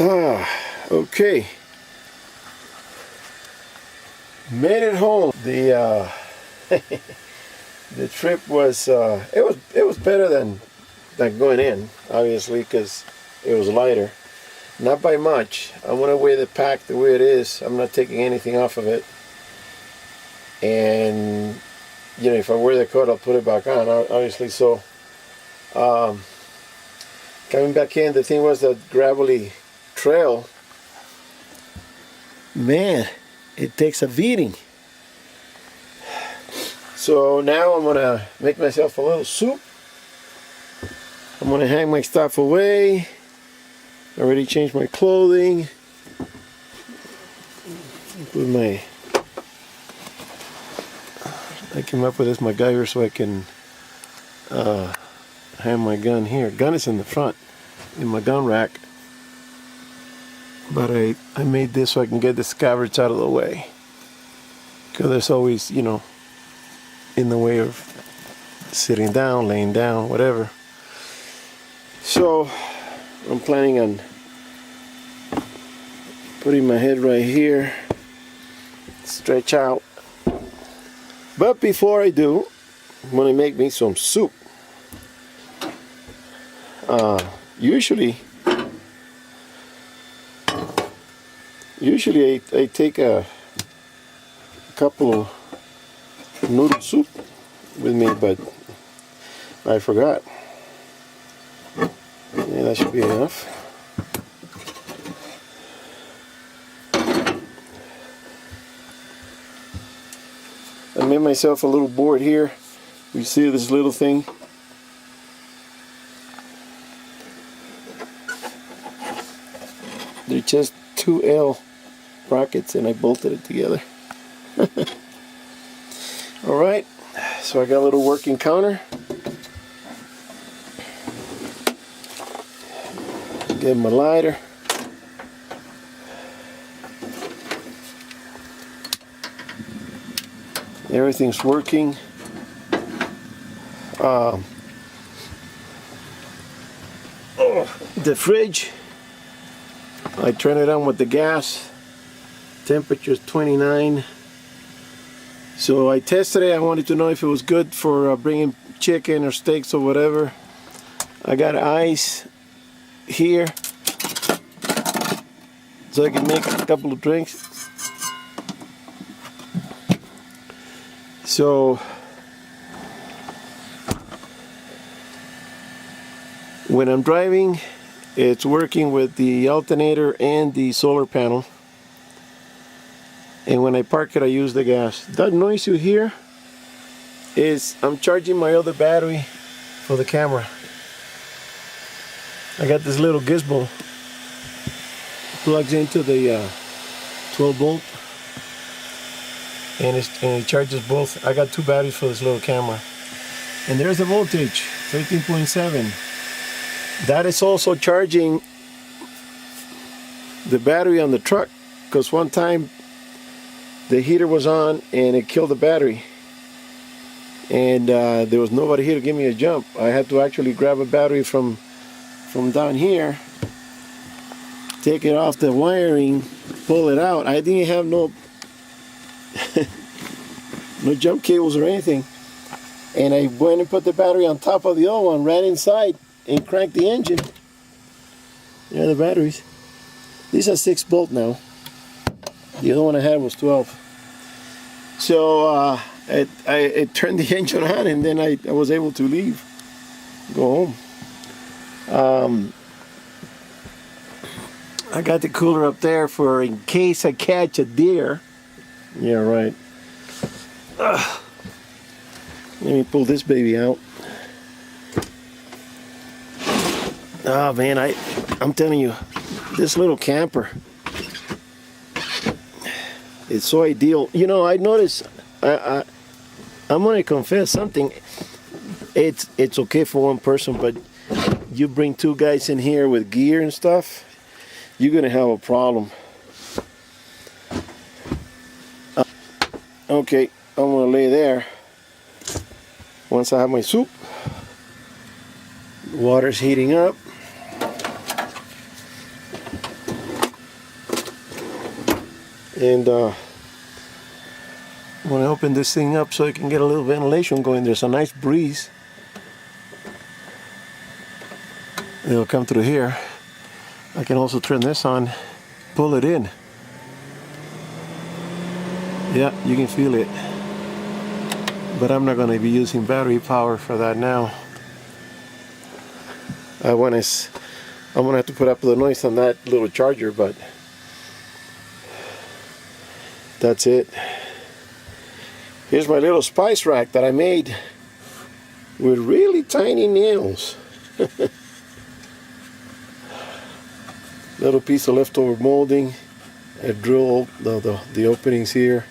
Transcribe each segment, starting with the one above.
Okay. Made it home. The the trip was it was better than going in, obviously, because it was lighter. Not by much. I'm gonna wear the pack the way it is. I'm not taking anything off of it. And you know, if I wear the coat, I'll put it back on, obviously. So coming back in, the thing was that gravelly trail. Man, it takes a beating. So now I'm gonna make myself a little soup. I'm gonna hang my stuff away. I already changed my clothing. Put my, I came up with this MacGyver so I can hang my gun here. Gun is in the front, in my gun rack. But I made this so I can get the scabbards out of the way. Because there's always, you know, in the way of sitting down, laying down, whatever. So I'm planning on putting my head right here, stretch out. But before I do, I'm going to make me some soup. Usually I take a couple of noodle soup with me, but I forgot. Yeah, that should be enough. I made myself a little board here. You see this little thing? They're just 2L brackets and I bolted it together. Alright, so I got a little working counter. Get my lighter. Everything's working. The fridge, I turn it on with the gas. Temperature is 29. So I tested it. I wanted to know if it was good for bringing chicken or steaks or whatever. I got ice here so I can make a couple of drinks. So when I'm driving, it's working with the alternator and the solar panel. And when I park it, I use the gas. That noise you hear is I'm charging my other battery for the camera. I got this little gizmo, plugs into the 12 volt, and it charges both. I got two batteries for this little camera. And there's the voltage, 13.7. That is also charging the battery on the truck, because one time the heater was on and it killed the battery. And there was nobody here to give me a jump. I had to actually grab a battery from down here, take it off the wiring, pull it out. I didn't have no no jump cables or anything, and I went and put the battery on top of the other one, ran inside and cranked the engine. There are the batteries. These are 6 volt now. The other one I had was 12. So I turned the engine on, and then I was able to leave, go home. I got the cooler up there for in case I catch a deer. Yeah, right. Let me pull this baby out. Oh man, I'm telling you, this little camper, it's so ideal. You know, I noticed, I'm gonna confess something. It's okay for one person, but you bring 2 guys in here with gear and stuff, you're gonna have a problem. Okay, I'm gonna lay there. Once I have my soup, water's heating up. And I'm going to open this thing up so I can get a little ventilation going. There's a nice breeze. It'll come through here. I can also turn this on, pull it in. Yeah, you can feel it. But I'm not going to be using battery power for that now. I'm going to have to put up the noise on that little charger, but that's it. Here's my little spice rack that I made with really tiny nails. Little piece of leftover molding. I drilled the openings here.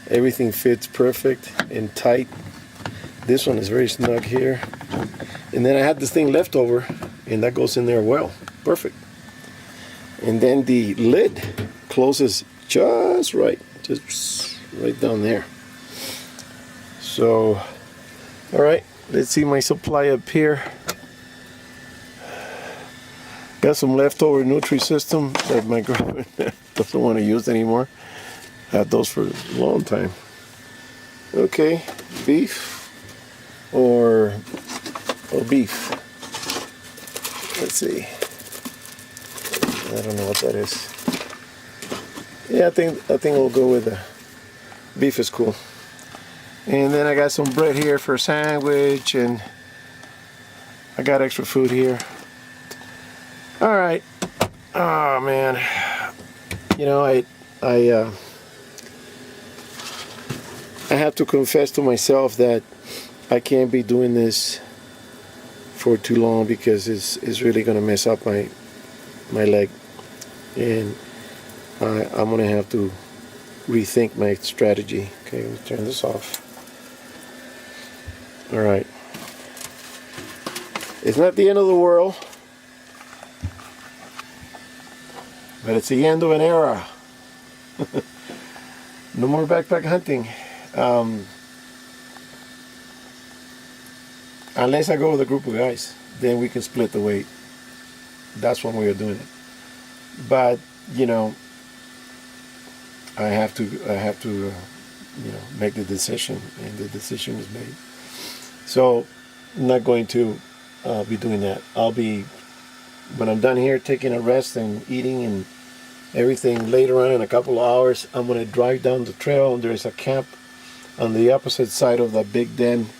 Everything fits perfect and tight. This one is very snug here. And then I had this thing left over, and that goes in there well. Perfect. And then the lid closes just right. Just right down there. So, alright, let's see my supply up here. Got some leftover Nutri-System that my girlfriend doesn't want to use anymore. Had those for a long time. Okay, beef or beef. Let's see. I don't know what that is. Yeah, I think we'll go with the beef is cool. And then I got some bread here for a sandwich, and I got extra food here. All right. Oh man. You know, I have to confess to myself that I can't be doing this for too long because it's really gonna mess up my leg, and I'm gonna have to rethink my strategy. Okay, let me turn this off. All right. It's not the end of the world, but it's the end of an era. No more backpack hunting. Unless I go with a group of guys, then we can split the weight. That's one way of doing it. But you know, I have to you know, make the decision, and the decision is made. So I'm not going to be doing that. I'll be, when I'm done here, taking a rest and eating and everything. Later on in a couple of hours, I'm going to drive down the trail, and there's a camp on the opposite side of the Big Den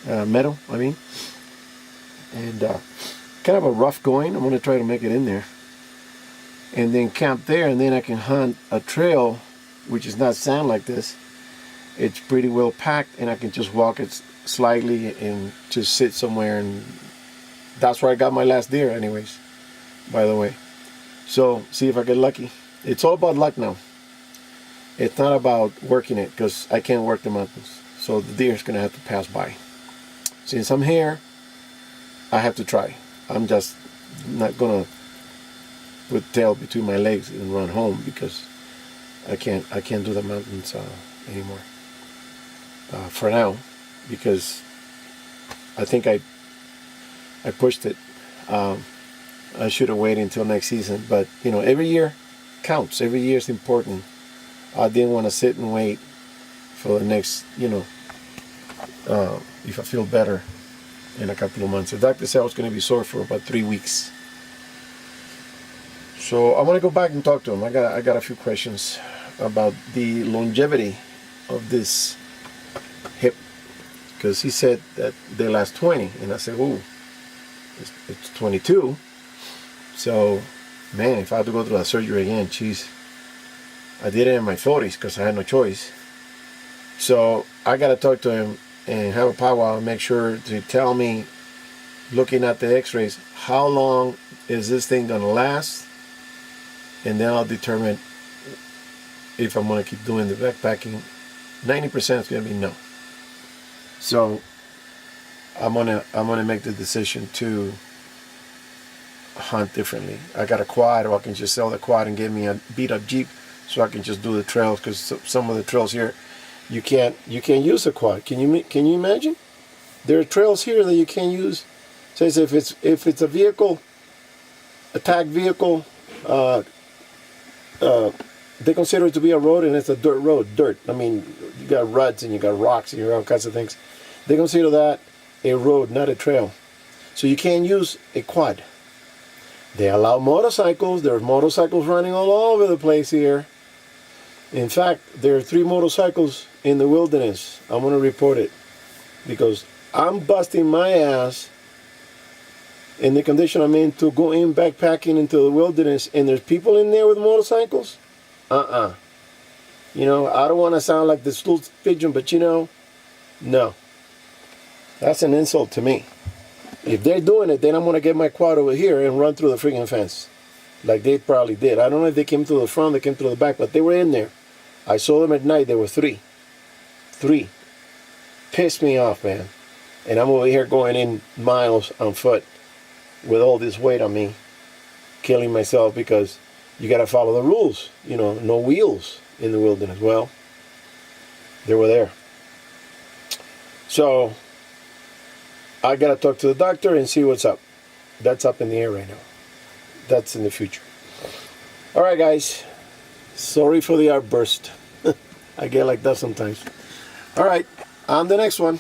meadow, and kind of a rough going. I'm going to try to make it in there and then camp there, and then I can hunt a trail which is not sand like this. It's pretty well packed, and I can just walk it slightly and just sit somewhere, and that's where I got my last deer anyways, by the way. So see if I get lucky. It's all about luck now. It's not about working it, because I can't work the mountains, so the deer is going to have to pass by. Since I'm here, I have to try. I'm just not going to put tail between my legs and run home, because I can't do the mountains anymore for now, because I think I pushed it. I should have waited until next season, but you know, every year counts. Every year is important. I didn't want to sit and wait for the next, you know, if I feel better in a couple of months. The doctor said I was going to be sore for about 3 weeks. So I want to go back and talk to him. I got a few questions about the longevity of this hip, because he said that they last 20, and I said, oh, it's 22. So, man, if I have to go through that surgery again, geez. I did it in my 40s because I had no choice. So I got to talk to him and have a powwow and make sure to tell me, looking at the x-rays, how long is this thing going to last? And then I'll determine if I'm going to keep doing the backpacking. 90% is going to be no. So I'm gonna make the decision to hunt differently. I got a quad, or I can just sell the quad and get me a beat up Jeep so I can just do the trails, because some of the trails here you can't use a quad. Can you imagine? There are trails here that you can't use. Says if it's a vehicle, attack vehicle, they consider it to be a road, and it's a dirt road. Dirt. I mean, you got ruts and you got rocks and you got all kinds of things. They consider that a road, not a trail. So you can't use a quad. They allow motorcycles. There are motorcycles running all over the place here. In fact, there are 3 motorcycles in the wilderness. I'm going to report it because I'm busting my ass in the condition I'm in to go in backpacking into the wilderness, and there's people in there with motorcycles. You know, I don't want to sound like this little pigeon, but you know, no. That's an insult to me. If they're doing it, then I'm going to get my quad over here and run through the freaking fence. Like they probably did. I don't know if they came through the front, they came through the back, but they were in there. I saw them at night. There were 3. 3. Pissed me off, man. And I'm over here going in miles on foot with all this weight on me, killing myself because you got to follow the rules. You know, no wheels in the wilderness. Well, they were there. So I got to talk to the doctor and see what's up. That's up in the air right now. That's in the future. All right, guys. Sorry for the outburst. I get like that sometimes. All right. On the next one.